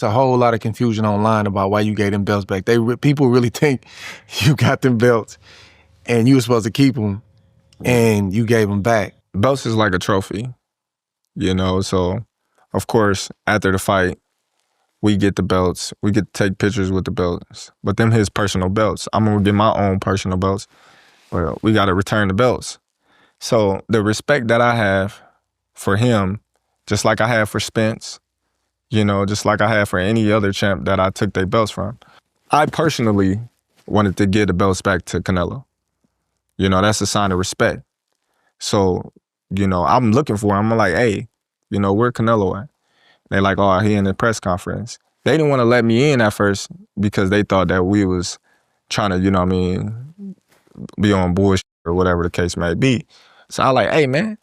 It's a whole lot of confusion online about why you gave them belts back. People really think you got them belts and you were supposed to keep them and you gave them back. Belts is like a trophy, you know? So, of course, after the fight, we get the belts. We get to take pictures with the belts. But them his personal belts. I'm gonna get my own personal belts. Well, we gotta return the belts. So the respect that I have for him, just like I have for Spence, you know, just like I have for any other champ that I took their belts from, I personally wanted to give the belts back to Canelo. You know, that's a sign of respect. So, you know, I'm looking for him. I'm like, hey, you know, where Canelo at? They like, oh, he in the press conference. They didn't want to let me in at first because they thought that we was trying to, you know what I mean, be on bullshit or whatever the case may be. So I like, hey, man,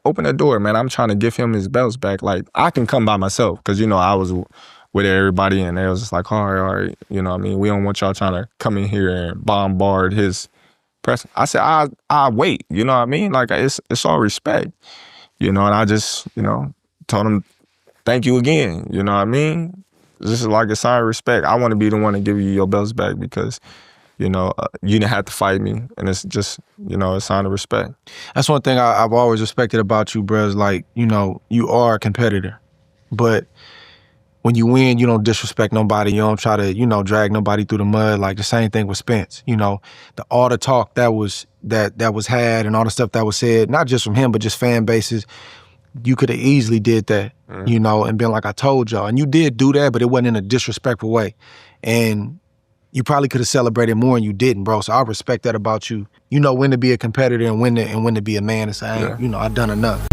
open the door, man. I'm trying to give him his belts back. Like, I can come by myself because, you know, I was with everybody and they was just like, all right, you know what I mean? We don't want y'all trying to come in here and bombard his press. I said, I wait, you know what I mean? Like, it's all respect, you know, and I just, you know, told him, thank you again, you know what I mean? This is like a sign of respect. I want to be the one to give you your belts back because, you know, you didn't have to fight me, and it's just, you know, a sign of respect. That's one thing I've always respected about you, bro, is like, you know, you are a competitor, but when you win, you don't disrespect nobody. You don't try to, you know, drag nobody through the mud. Like the same thing with Spence, you know, all the talk that was had and all the stuff that was said, not just from him, but just fan bases, you could have easily did that, you know, and been like, I told y'all. And you did do that, but it wasn't in a disrespectful way. And you probably could have celebrated more and you didn't, bro. So I respect that about you. You know when to be a competitor and when to be a man and say, hey, you know, I've done enough.